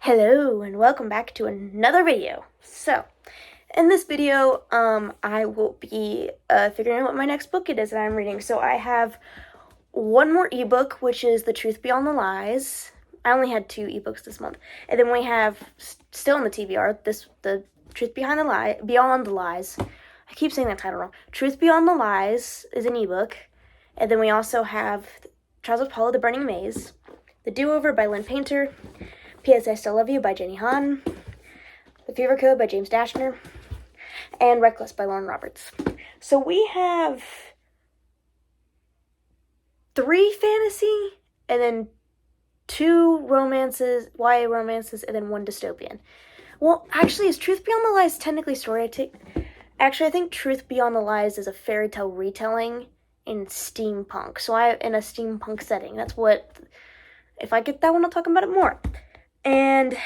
Hello and welcome back to another video. So, in this video, I will be figuring out what my next book it is that I'm reading. So I have one more ebook, which is The Truth Beyond the Lies. I only had 2 ebooks this month. And then we have, still in the TBR, The Truth Beyond the Lies. I keep saying that title wrong. Truth Beyond the Lies is an ebook. And then we also have Trials of Paula the Burning Maze, The Do-Over by Lynn Painter, P.S. I Still Love You by Jenny Han, The Fever Code by James Dashner, and Reckless by Lauren Roberts. So we have 3 fantasy, and then 2 romances, YA romances, and then 1 dystopian. Well, actually, is Truth Beyond the Lies technically story? I think Truth Beyond the Lies is a fairy tale retelling in steampunk. So in a steampunk setting. That's what, if I get that one, I'll talk about it more. And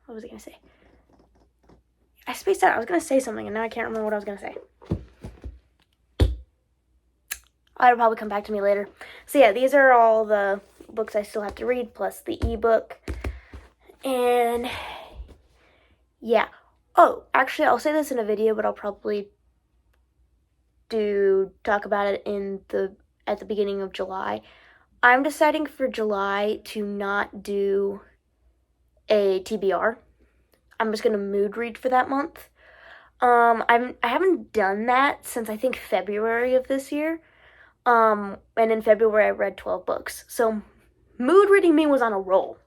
what was I going to say? I spaced out. I was going to say something, and now I can't remember what I was going to say. It'll probably come back to me later. So yeah, these are all the books I still have to read, plus the ebook. And yeah. Oh, actually, I'll say this in a video, but I'll probably talk about it at the beginning of July. I'm deciding for July to not do a TBR. I'm just gonna mood read for that month. I haven't done that since I think February of this year. And in February I read 12 books. So mood reading me was on a roll.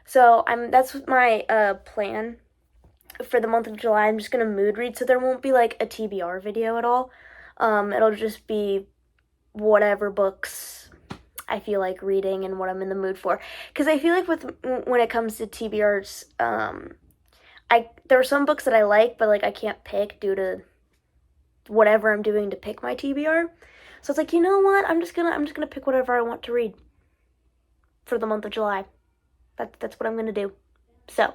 So that's my plan for the month of July. I'm just gonna mood read, so there won't be like a TBR video at all. It'll just be whatever books I feel like reading and what I'm in the mood for. Because I feel like when it comes to TBRs, there are some books that I like, but like I can't pick due to whatever I'm doing to pick my TBR. So it's like, you know what? I'm just gonna pick whatever I want to read for the month of July. That's what I'm gonna do. So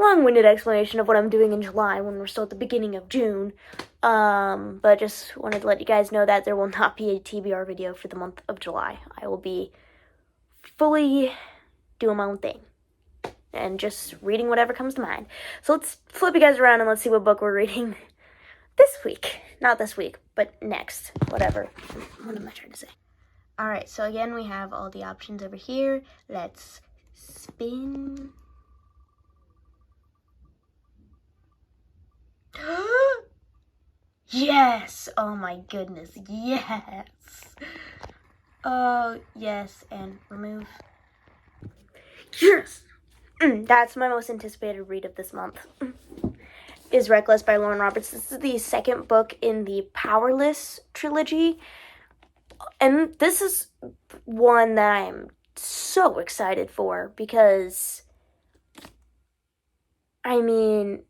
long-winded explanation of what I'm doing in July when we're still at the beginning of June. But just wanted to let you guys know that there will not be a TBR video for the month of July. I will be fully doing my own thing and just reading whatever comes to mind. So let's flip you guys around and let's see what book we're reading this week. Not this week, but next. Whatever. What am I trying to say? Alright, so again, we have all the options over here. Let's spin. Yes! Oh my goodness, yes! Oh, yes, and remove. Yes! That's my most anticipated read of this month. Is Reckless by Lauren Roberts. This is the second book in the Powerless trilogy. And this is one that I'm so excited for because, I mean,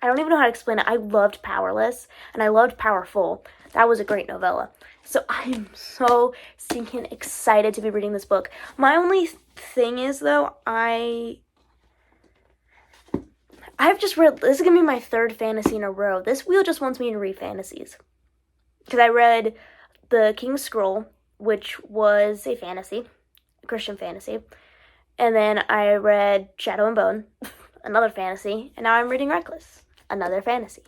I don't even know how to explain it. I loved Powerless, and I loved Powerful. That was a great novella. So I'm so stinking excited to be reading this book. My only thing is, though, I've just read, this is going to be my 3rd fantasy in a row. This wheel just wants me to read fantasies. Because I read The King's Scroll, which was a fantasy, a Christian fantasy. And then I read Shadow and Bone, another fantasy. And now I'm reading Reckless, another fantasy.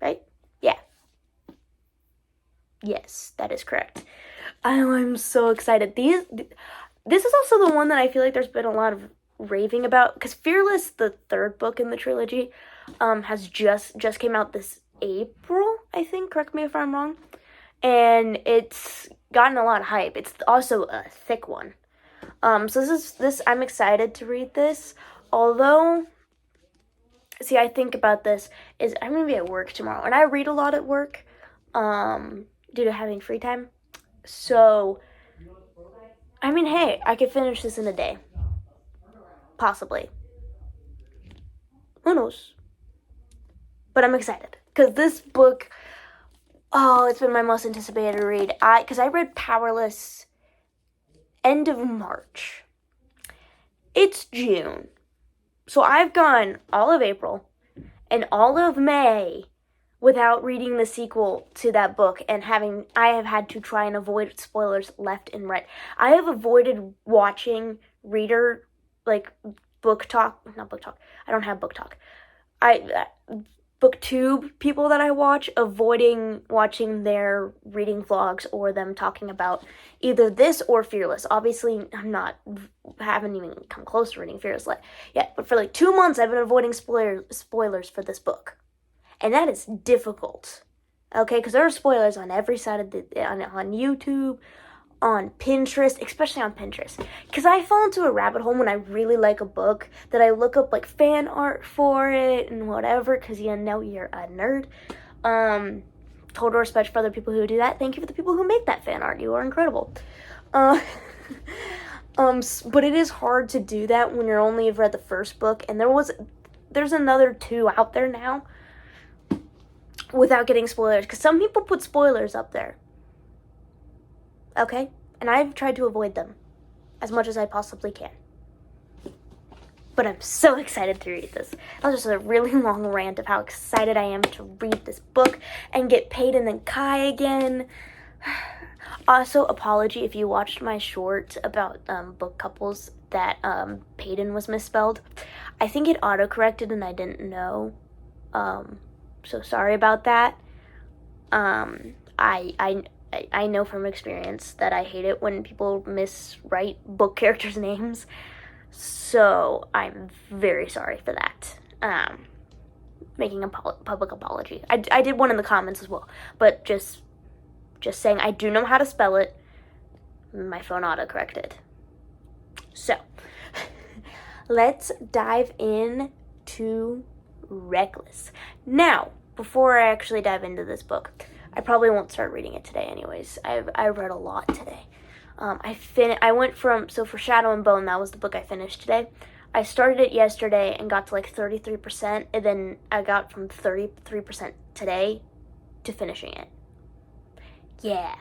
Right? Yeah. Yes, that is correct. I'm so excited. This is also the one that I feel like there's been a lot of raving about. Because Fearless, the 3rd book in the trilogy, has just came out this April, I think. Correct me if I'm wrong. And it's gotten a lot of hype. It's also a thick one. So this I'm excited to read this. Although, see, I think about this is I'm gonna be at work tomorrow, and I read a lot at work, due to having free time. So, I mean, hey, I could finish this in a day. Possibly. Who knows? But I'm excited. Because this book, oh, it's been my most anticipated read. Because I read Powerless end of March. It's June. So I've gone all of April and all of May without reading the sequel to that book, and I have had to try and avoid spoilers left and right. I have avoided watching like not book talk. I don't have book talk. Booktube people that I watch, avoiding watching their reading vlogs or them talking about either this or Fearless. Obviously, haven't even come close to reading Fearless yet, but for like 2 months I've been avoiding spoilers for this book. And that is difficult, okay? Because there are spoilers on every side of on YouTube, on Pinterest, especially on Pinterest. Because I fall into a rabbit hole when I really like a book that I look up like fan art for it and whatever, because you know you're a nerd. Total respect for other people who do that. Thank you for the people who make that fan art. You are incredible. But it is hard to do that when you're only have read the first book, and there's another 2 out there now without getting spoilers, because some people put spoilers up there. Okay? And I've tried to avoid them as much as I possibly can. But I'm so excited to read this. That was just a really long rant of how excited I am to read this book and get Peyton and Kai again. Also, apology if you watched my short about book couples that Peyton was misspelled. I think it autocorrected and I didn't know. So sorry about that. I know from experience that I hate it when people miswrite book characters' names. So I'm very sorry for that. Making a public apology. I did one in the comments as well, but just saying I do know how to spell it. My phone autocorrected. So let's dive in to Reckless. Now, before I actually dive into this book, I probably won't start reading it today anyways. I read a lot today. I went for Shadow and Bone, that was the book I finished today. I started it yesterday and got to like 33%, and then I got from 33% today to finishing it. Yeah.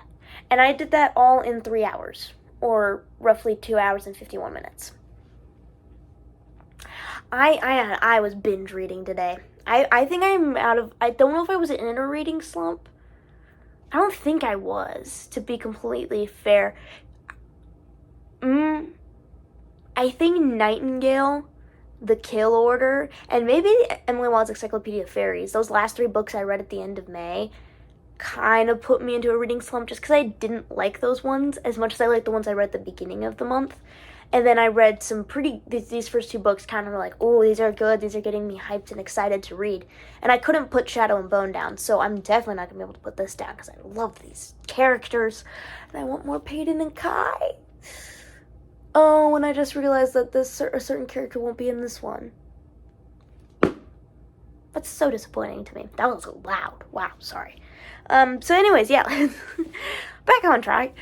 And I did that all in 3 hours, or roughly 2 hours and 51 minutes. I was binge reading today. I think I don't know if I was in a reading slump. I don't think I was, to be completely fair. I think Nightingale, The Kill Order, and maybe Emily Wild's Encyclopedia of Fairies, those last 3 books I read at the end of May, kind of put me into a reading slump just because I didn't like those ones as much as I liked the ones I read at the beginning of the month. And then I read these first 2 books kind of were like, oh, these are good, these are getting me hyped and excited to read. And I couldn't put Shadow and Bone down, so I'm definitely not going to be able to put this down because I love these characters. And I want more Peyton and Kai. Oh, and I just realized that a certain character won't be in this one. That's so disappointing to me. That was loud. Wow, sorry. So anyways, yeah. Back on track.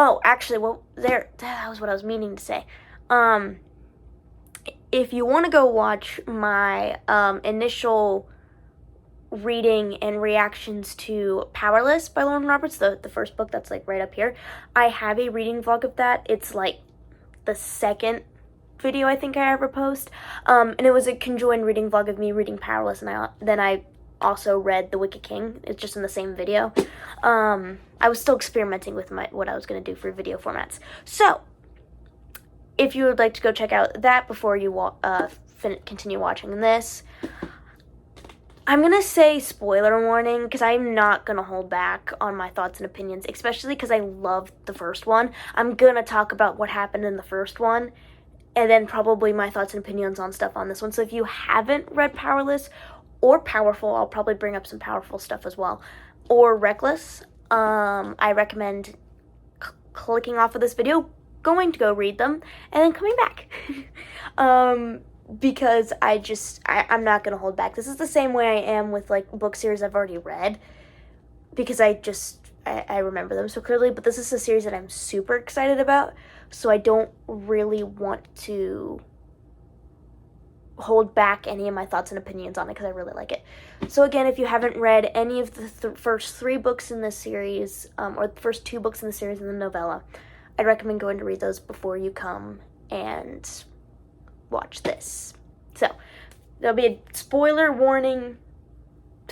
Oh, actually, that was what I was meaning to say. If you want to go watch my initial reading and reactions to Powerless by Lauren Roberts, the first book that's like right up here, I have a reading vlog of that. It's like the second video I think I ever post. And it was a conjoined reading vlog of me reading Powerless, and then I also read The Wicked King. It's just in the same video. I was still experimenting with what I was going to do for video formats. So, if you would like to go check out that before you continue watching this, I'm going to say spoiler warning because I'm not going to hold back on my thoughts and opinions, especially because I loved the first one. I'm going to talk about what happened in the first one, and then probably my thoughts and opinions on stuff on this one. So if you haven't read Powerless or Powerful, I'll probably bring up some Powerful stuff as well, or Reckless, I recommend clicking off of this video, going to go read them, and then coming back. Because I'm not going to hold back. This is the same way I am with like book series I've already read, because I remember them so clearly, but this is a series that I'm super excited about, so I don't really want to hold back any of my thoughts and opinions on it because I really like it. So again, if you haven't read any of the first 3 books in this series, or the first 2 books in the series in the novella, I'd recommend going to read those before you come and watch this. So there'll be a spoiler warning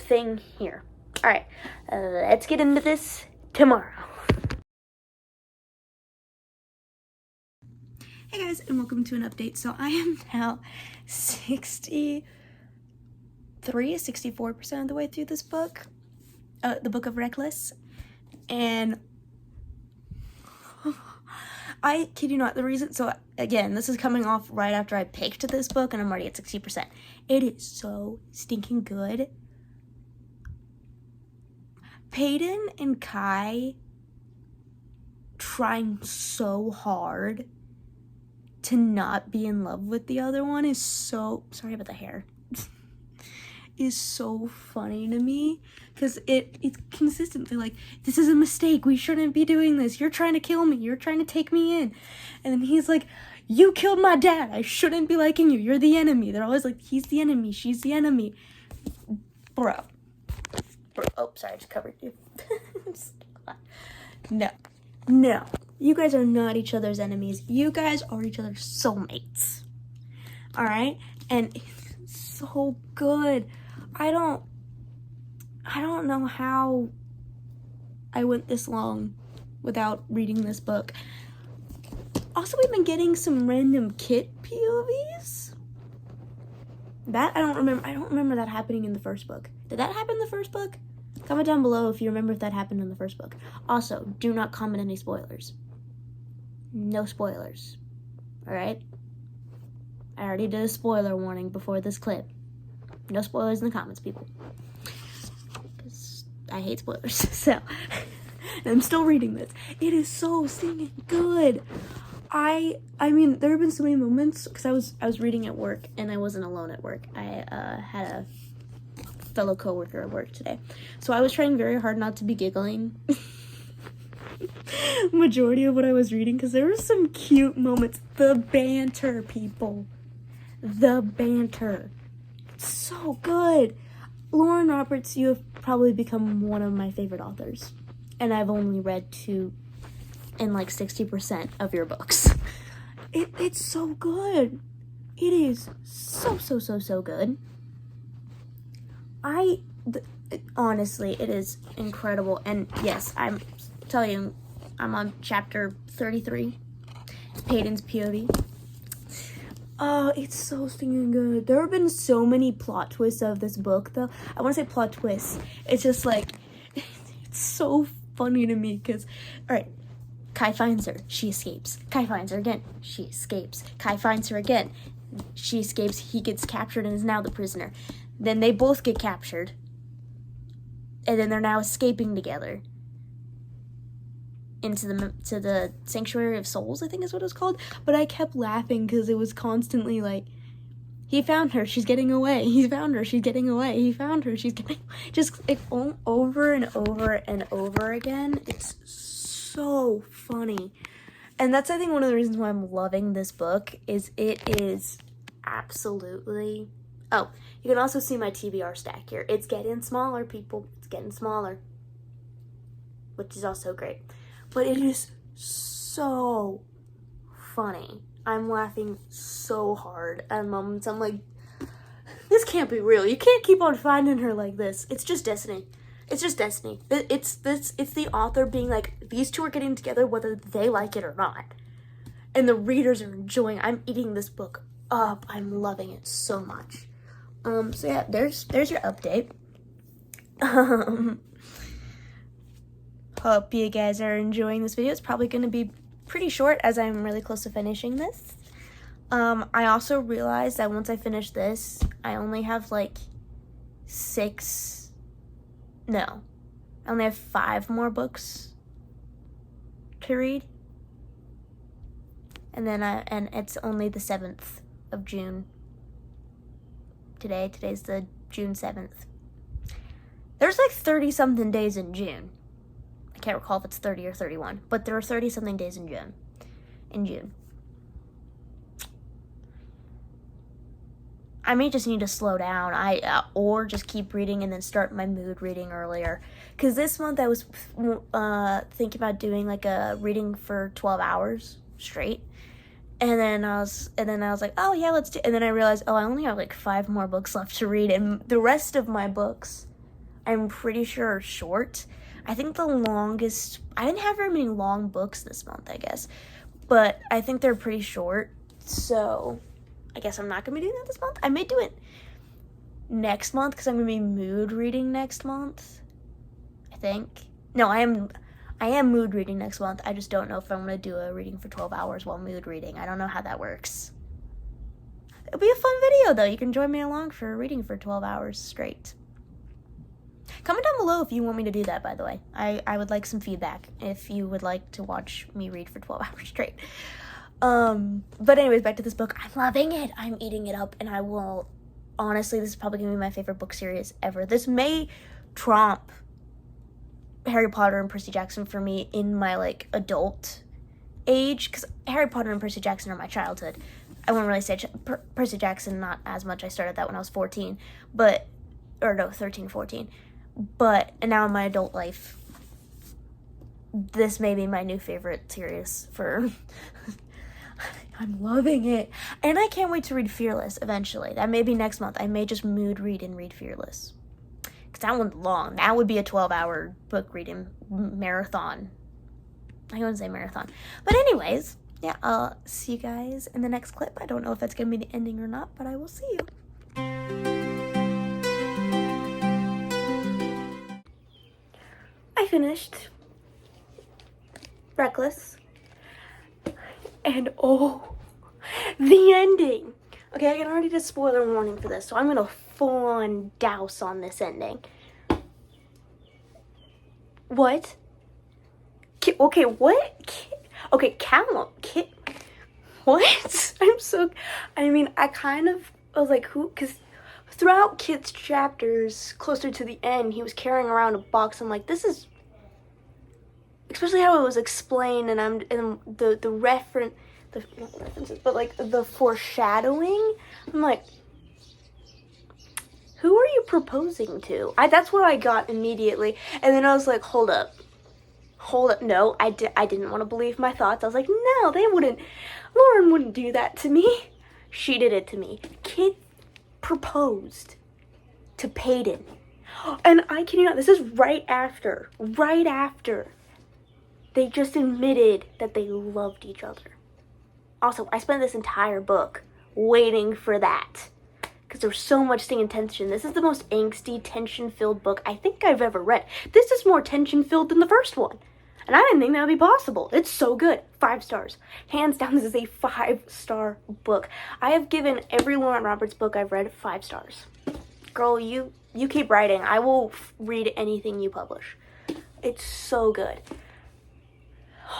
thing here. All right, let's get into this tomorrow. Hey guys, and welcome to an update. So I am now 64% of the way through this book, the Book of Reckless, and I kid you not, the reason, so again, this is coming off right after I picked this book, and I'm already at 60%. It is so stinking good. Peyton and Kai trying so hard to not be in love with the other one is so, sorry about the hair, is so funny to me, because it's consistently like, this is a mistake, we shouldn't be doing this, you're trying to kill me, you're trying to take me in, and then he's like, you killed my dad, I shouldn't be liking you, you're the enemy. They're always like, he's the enemy, she's the enemy. Bro, oh, sorry, I just covered you. No, you guys are not each other's enemies. You guys are each other's soulmates. All right? And it's so good. I don't know how I went this long without reading this book. Also, we've been getting some random Kit POVs. That I don't remember that happening in the first book. Did that happen in the first book? Comment down below if you remember if that happened in the first book. Also, do not comment any spoilers. No spoilers. Alright? I already did a spoiler warning before this clip. No spoilers in the comments, people. Because I hate spoilers. So, and I'm still reading this. It is so stinking good. I mean, there have been so many moments, because I was reading at work, and I wasn't alone at work. I had a fellow coworker at work today. So I was trying very hard not to be giggling majority of what I was reading, because there were some cute moments. The banter, people. The banter. It's so good. Lauren Roberts, you have probably become one of my favorite authors. And I've only read 2 in like 60% of your books. It's so good. It is so good. Honestly, it is incredible. And yes, I'm telling you, I'm on chapter 33, Peyton's POV. Oh, it's so stinking good. There have been so many plot twists of this book, though. I want to say plot twists. It's just like, it's so funny to me, because, alright, Kai finds her, she escapes. Kai finds her again, she escapes. Kai finds her again, she escapes, he gets captured and is now the prisoner. Then they both get captured. And then they're now escaping together. Into the Sanctuary of Souls, I think is what it's called. But I kept laughing because it was constantly like, he found her, she's getting away. He found her, she's getting away. He found her, she's getting just over and over and over again. It's so funny. And that's, I think, one of the reasons why I'm loving this book is it is absolutely... Oh, you can also see my TBR stack here. It's getting smaller, people. It's getting smaller. Which is also great. But it is so funny. I'm laughing so hard at moments. I'm like, this can't be real. You can't keep on finding her like this. It's just destiny. It's just destiny. It's the author being like, these two are getting together whether they like it or not. And the readers are enjoying. I'm eating this book up. I'm loving it so much. So yeah, there's your update. Hope you guys are enjoying this video. It's probably going to be pretty short as I'm really close to finishing this. I also realized that once I finish this, I only have like 5 more books to read. And then and it's only the 7th of June. Today's the June 7th. There's like 30 something days in June. I can't recall if it's 30 or 31, but there are 30 something days in June. I may just need to slow down, or just keep reading and then start my mood reading earlier. Because this month I was thinking about doing like a reading for 12 hours straight. And then I was like, oh yeah, let's do. And then I realized, oh, I only have like 5 more books left to read, and the rest of my books I'm pretty sure are short. I think the longest, I didn't have very many long books this month, I guess, but I think they're pretty short, so I guess I'm not going to be doing that this month. I may do it next month because I'm going to be mood reading next month, I think. No, I am mood reading next month. I just don't know if I'm going to do a reading for 12 hours while mood reading. I don't know how that works. It'll be a fun video, though. You can join me along for a reading for 12 hours straight. Comment down below if you want me to do that, by the way. I would like some feedback if you would like to watch me read for 12 hours straight. But anyways, back to this book. I'm loving it. I'm eating it up, and I will... Honestly, this is probably going to be my favorite book series ever. This may trump Harry Potter and Percy Jackson for me in my, like, adult age, because Harry Potter and Percy Jackson are my childhood. I wouldn't really say Percy Jackson, not as much. I started that when I was 14, but... Or no, 13, 14. But now in my adult life, this may be my new favorite series for... I'm loving it. And I can't wait to read Fearless eventually. That may be next month. I may just mood read and read Fearless. Because that one's long. That would be a 12-hour book reading marathon. I wouldn't say marathon. But anyways, yeah, I'll see you guys in the next clip. I don't know if that's going to be the ending or not, but I will see you. I finished Reckless. And oh, the ending. Okay, I can already do a spoiler warning for this, so I'm going to full-on douse on this ending. What? Okay, what? Okay, Callum. What? I kind of was like, who? Because throughout Kit's chapters, closer to the end, he was carrying around a box. I'm like, this is... Especially how it was explained, and the references, but like the foreshadowing. I'm like, who are you proposing to? That's what I got immediately, and then I was like, hold up. No, I didn't want to believe my thoughts. I was like, no, they wouldn't. Lauren wouldn't do that to me. She did it to me. Kit proposed to Peyton, and I kid you not, this is right after. They just admitted that they loved each other. Also, I spent this entire book waiting for that. Because there was so much stinging tension. This is the most angsty, tension-filled book I think I've ever read. This is more tension-filled than the first one. And I didn't think that would be possible. It's so good. 5 stars. Hands down, this is a 5-star book. I have given every Lauren Roberts book I've read 5 stars. Girl, you keep writing. I will read anything you publish. It's so good.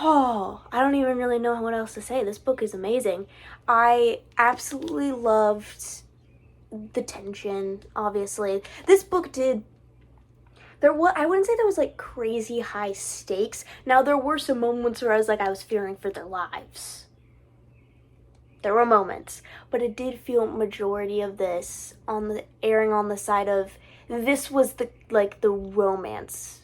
Oh, I don't even really know what else to say. This book is amazing. I absolutely loved the tension, obviously. This book I wouldn't say there was like crazy high stakes. Now, there were some moments where I was fearing for their lives. There were moments, but it did feel majority of this erring on the side of this was the romance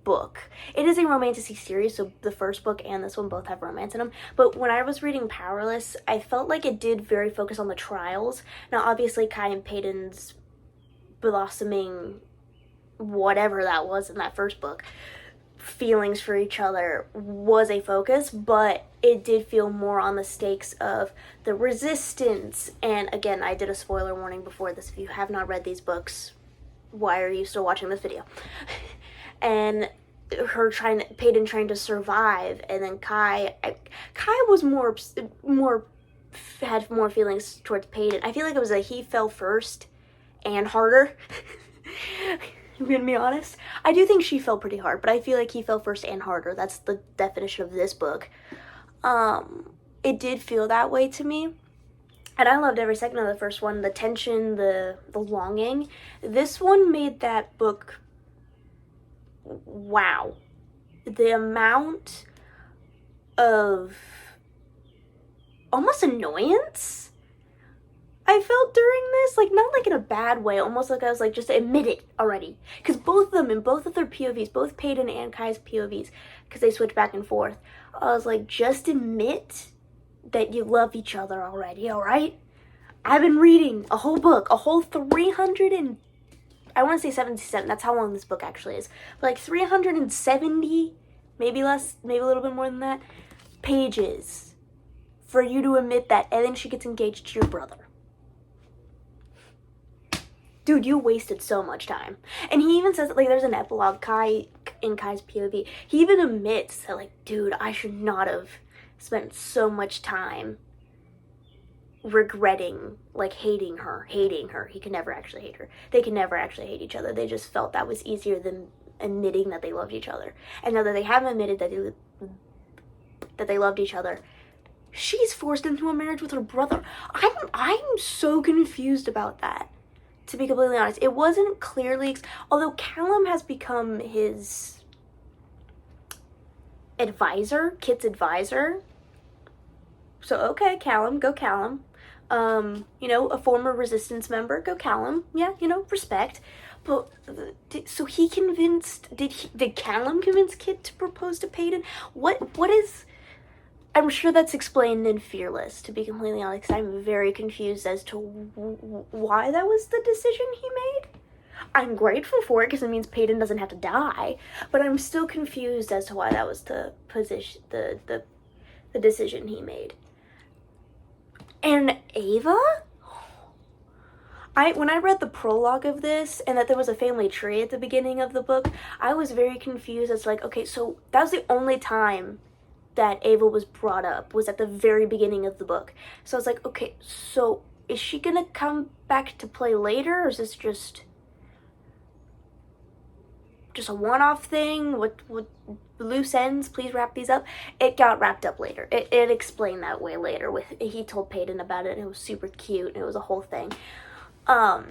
book. It is a romantic series, so the first book and this one both have romance in them, but when I was reading Powerless, I felt like it did very focus on the trials. Now, obviously, Kai and Peyton's blossoming, whatever that was in that first book, feelings for each other was a focus, but it did feel more on the stakes of the resistance. And again, I did a spoiler warning before this. If you have not read these books, why are you still watching this video? And Peyton trying to survive, and then Kai was had more feelings towards Peyton. I feel like it was he fell first and harder. I'm gonna be honest. I do think she fell pretty hard, but I feel like he fell first and harder. That's the definition of this book. It did feel that way to me. And I loved every second of the first one. The tension, the longing. This one made that book... Wow. The amount of almost annoyance I felt during this, not like in a bad way, almost like I was just admit it already. Because both of them, in both of their POVs, both Peyton and Kai's POVs, because they switch back and forth, I was like, just admit that you love each other already, alright? I've been reading a whole book, a whole 300 and... I want to say 77. That's how long this book actually is. But like 370, maybe less, maybe a little bit more than that, pages for you to admit that, and then she gets engaged to your brother. Dude, you wasted so much time. And he even says that, like, there's an epilogue, in Kai's POV. He even admits that, like, dude, I should not have spent so much time regretting, like, hating her. He could never actually hate her. They could never actually hate each other. They just felt that was easier than admitting that they loved each other. And now that they haven't admitted that they loved each other, she's forced into a marriage with her brother. I'm so confused about that, to be completely honest. It wasn't clearly, although Callum has become his advisor, Kit's advisor. So, okay, Callum, go Callum. A former Resistance member, go Callum. Yeah, respect. But, so he convinced, did Callum convince Kit to propose to Paden? What is, I'm sure that's explained in Fearless, to be completely honest, because I'm very confused as to why that was the decision he made. I'm grateful for it because it means Paden doesn't have to die, but I'm still confused as to why that was the position, the decision he made. And Ava? When I read the prologue of this and that there was a family tree at the beginning of the book, I was very confused as to, like, okay, so that was the only time that Ava was brought up, was at the very beginning of the book. So I was like, okay, so is she gonna come back to play later, or is this just a one-off thing? What loose ends? Please wrap these up. It got wrapped up later. It explained that way later. He told Paden about it, and it was super cute, and it was a whole thing. I'm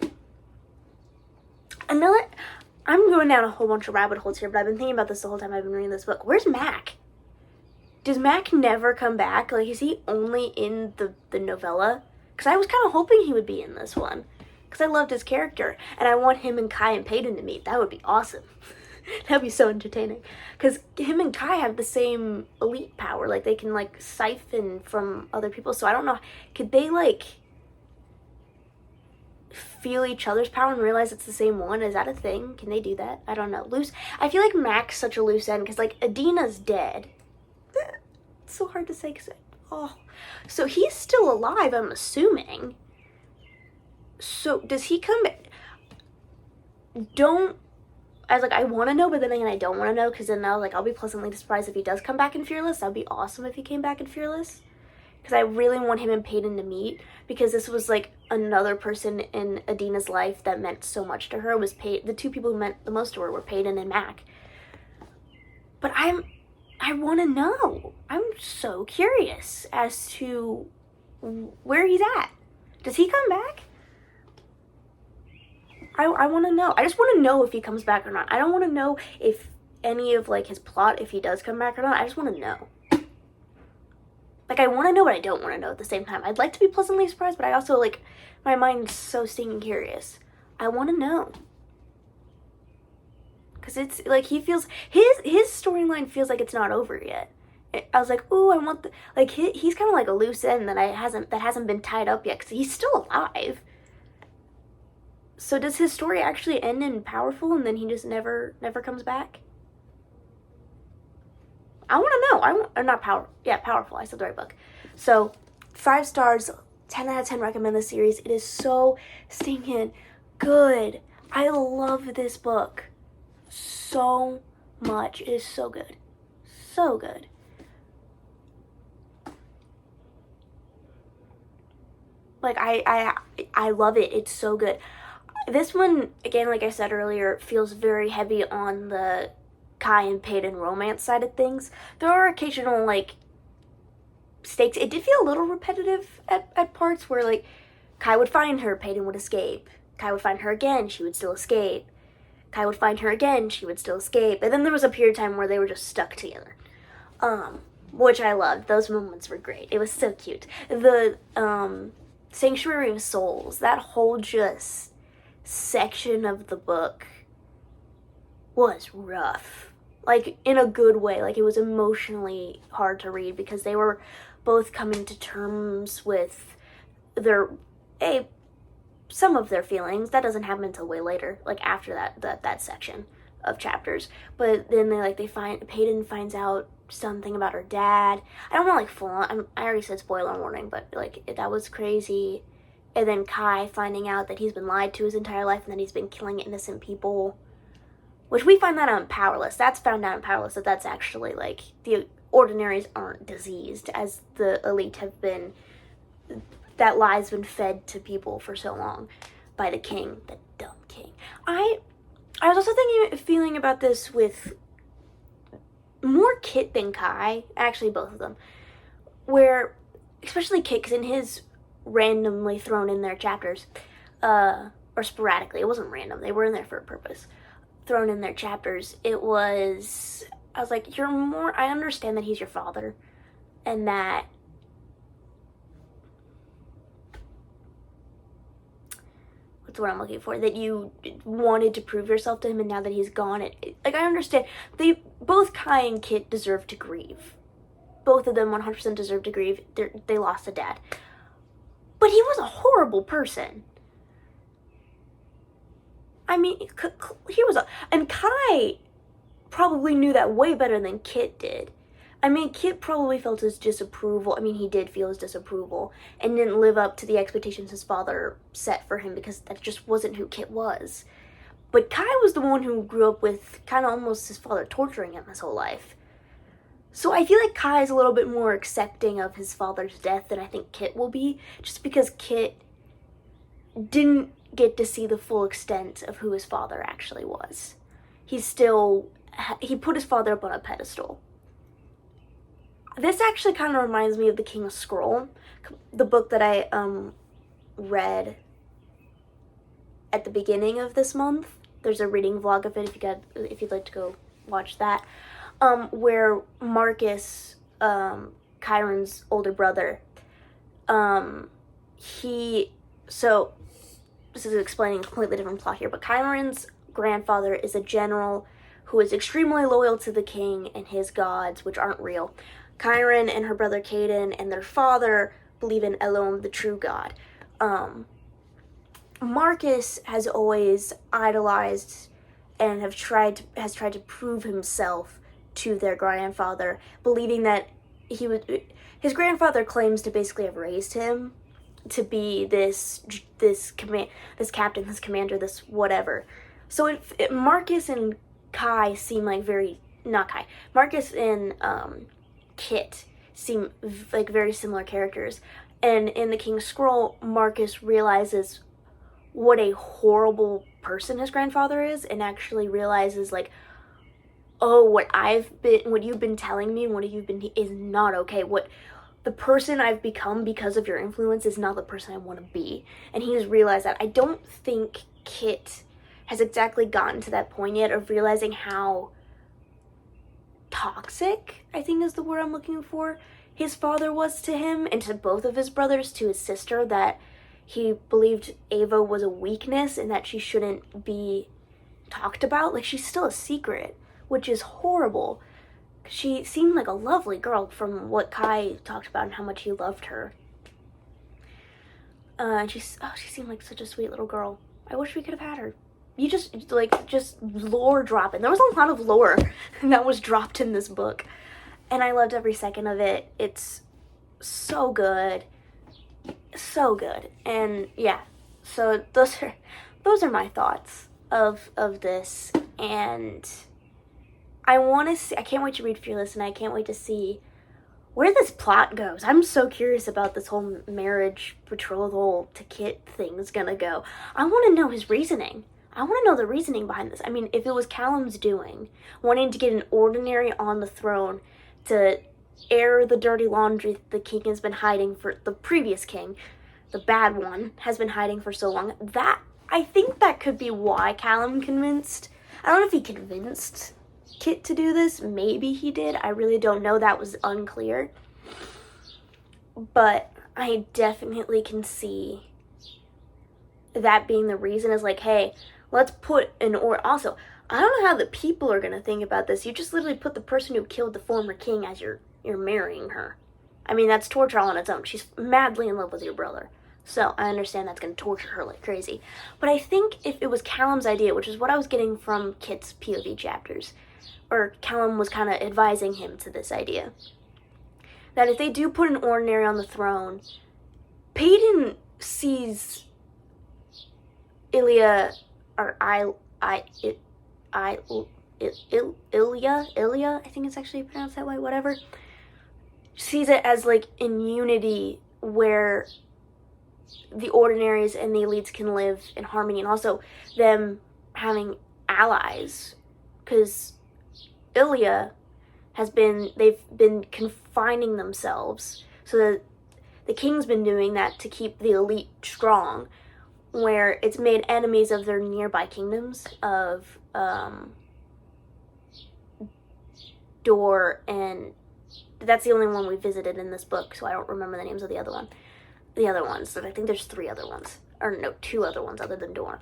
going down a whole bunch of rabbit holes here, but I've been thinking about this the whole time I've been reading this book. Where's Mac? Does Mac never come back? Like, is he only in the novella? Because I was kind of hoping he would be in this one, because I loved his character, and I want him and Kai and Paden to meet. That would be awesome. That'd be so entertaining. Because him and Kai have the same elite power. Like, they can, like, siphon from other people. So I don't know. Could they, like, feel each other's power and realize it's the same one? Is that a thing? Can they do that? I don't know. I feel like Mac's such a loose end. Because, like, Adina's dead. It's so hard to say. So he's still alive, I'm assuming. So does he come back? I want to know, but then again, I don't want to know, because then I'll be pleasantly surprised if he does come back in Fearless. That'd be awesome if he came back in Fearless, because I really want him and Paden to meet, because this was, like, another person in Adina's life that meant so much to her. Was the two people who meant the most to her were Paden and Mac. But I want to know. I'm so curious as to where he's at. Does he come back? I want to know. I just want to know if he comes back or not. I don't want to know if any of, like, his plot, if he does come back or not. I just want to know. Like, I want to know, but I don't want to know at the same time. I'd like to be pleasantly surprised, but I also, like, my mind's so stinking curious. I want to know. Because it's, like, he feels, his storyline feels like it's not over yet. I was like, ooh, I want he's kind of like a loose end that hasn't been tied up yet, because he's still alive. So does his story actually end in Powerful, and then he just never comes back? I want to know. Powerful. I said the right book. So 5 stars, 10 out of 10 recommend this series. It is so stinking good. I love this book so much. It is so good. So good. Like, I love it. It's so good. This one, again, like I said earlier, feels very heavy on the Kai and Paden romance side of things. There are occasional, like, stakes. It did feel a little repetitive at parts where, like, Kai would find her, Paden would escape. Kai would find her again, she would still escape. Kai would find her again, she would still escape. And then there was a period of time where they were just stuck together. Which I loved. Those moments were great. It was so cute. The, Sanctuary of Souls, that whole just section of the book was rough, like, in a good way. Like, it was emotionally hard to read, because they were both coming to terms with their some of their feelings. That doesn't happen until way later, like after that section of chapters. But then Peyton finds out something about her dad. I don't want like full on. I already said spoiler warning, but like that was crazy. And then Kai finding out that he's been lied to his entire life and that he's been killing innocent people, which we find that out in Powerless. That's found out in Powerless that that's actually like the ordinaries aren't diseased as the elite have been. That lie's been fed to people for so long by the king, the dumb king. I was also feeling about this with more Kit than Kai, actually both of them, where, especially Kit, because in his randomly thrown in there chapters, or sporadically, it wasn't random, they were in there for a purpose, thrown in their chapters, I was like, I understand that he's your father, and that what's what I'm looking for, that you wanted to prove yourself to him, and now that he's gone, like, I understand. Both Kai and Kit deserve to grieve. Both of them 100% deserve to grieve. They lost a dad. But he was a horrible person. I mean, and Kai probably knew that way better than Kit did. I mean, Kit probably felt his disapproval. I mean, he did feel his disapproval and didn't live up to the expectations his father set for him because that just wasn't who Kit was. But Kai was the one who grew up with kind of almost his father torturing him his whole life. So I feel like Kai is a little bit more accepting of his father's death than I think Kit will be, just because Kit didn't get to see the full extent of who his father actually was. He put his father up on a pedestal. This actually kind of reminds me of The King of Scroll, the book that I read at the beginning of this month. There's a reading vlog of it if you'd like to go watch that, where Marcus, Chiron's older brother, so this is explaining a completely different plot here, but Chiron's grandfather is a general who is extremely loyal to the king and his gods, which aren't real. Chiron and her brother Caden and their father believe in Elohim, the true god. Marcus has always idolized and has tried to prove himself to their grandfather, believing that his grandfather claims to basically have raised him to be this captain, this commander, this whatever. So Marcus and Kai seem like Marcus and Kit seem like very similar characters. And in The King's Scroll, Marcus realizes what a horrible person his grandfather is, and actually realizes like, oh, what you've been telling me and what you've been is not okay. What the person I've become because of your influence is not the person I want to be. And he's realized that. I don't think Kit has exactly gotten to that point yet of realizing how toxic, I think is the word I'm looking for, his father was to him and to both of his brothers, to his sister, that he believed Ava was a weakness and that she shouldn't be talked about. Like, she's still a secret, which is horrible. She seemed like a lovely girl from what Kai talked about and how much he loved her. And she seemed like such a sweet little girl. I wish we could have had her. You just lore dropping. There was a lot of lore that was dropped in this book, and I loved every second of it. It's so good. So good. And yeah, so those are my thoughts of this, and I can't wait to read Fearless, and I can't wait to see where this plot goes. I'm so curious about this whole marriage betrothal to Kit thing's gonna go. I want to know his reasoning. I want to know the reasoning behind this. I mean, if it was Callum's doing, wanting to get an ordinary on the throne to air the dirty laundry the king has been hiding for, the previous king, the bad one, has been hiding for so long, I think that could be why Callum convinced, I don't know if he convinced Kit to do this. Maybe he did. I really don't know. That was unclear. But I definitely can see that being the reason, is like, hey, let's put also, I don't know how the people are going to think about this. You just literally put the person who killed the former king as you're marrying her. I mean, that's torture all on its own. She's madly in love with your brother. So I understand that's going to torture her like crazy. But I think if it was Callum's idea, which is what I was getting from Kit's POV chapters, or Callum was kind of advising him to this idea, that if they do put an ordinary on the throne, Peyton sees Ilya, or Ilya, I think it's actually pronounced that way, whatever, sees it as like in unity where the ordinaries and the elites can live in harmony, and also them having allies, because Ilya they've been confining themselves, so that the king's been doing that to keep the elite strong, where it's made enemies of their nearby kingdoms of Dor, and that's the only one we visited in this book, so I don't remember the names of the other ones. But I think there's 3 other ones, or no, 2 other ones other than Dor.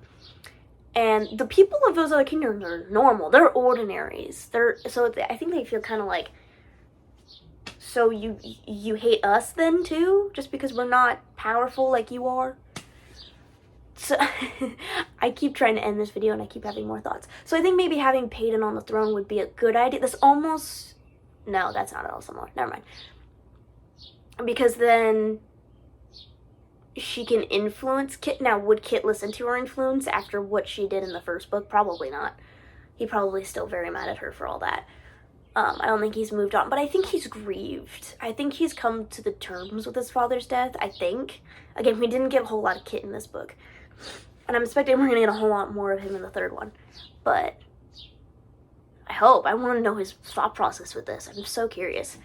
And the people of those other kingdoms are normal. They're ordinaries. I think they feel kind of like, so you hate us then too, just because we're not powerful like you are. So I keep trying to end this video and I keep having more thoughts. So I think maybe having Peyton on the throne would be a good idea. No, that's not at all similar. Never mind. Because then she can influence Kit. Now, would Kit listen to her influence after what she did in the first book? Probably not. He probably still very mad at her for all that. I don't think he's moved on, but I think he's grieved. I think he's come to the terms with his father's death, I think. Again, we didn't get a whole lot of Kit in this book. And I'm expecting we're going to get a whole lot more of him in the third one. But I hope. I want to know his thought process with this. I'm so curious.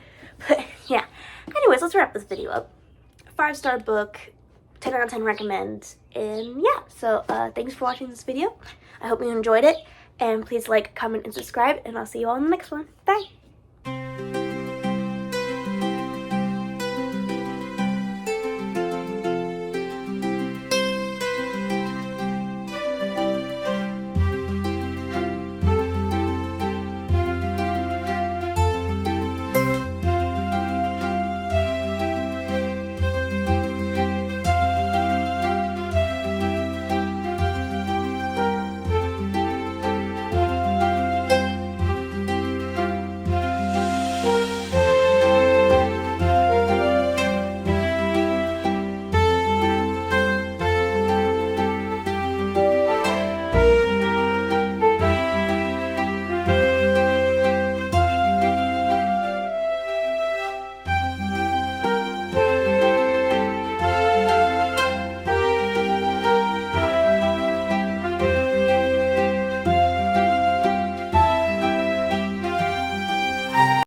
But yeah. Anyways, let's wrap this video up. 5-star book. 10 out of 10 recommend. And yeah, so thanks for watching this video. I hope you enjoyed it. And please like, comment, and subscribe. And I'll see you all in the next one. Bye.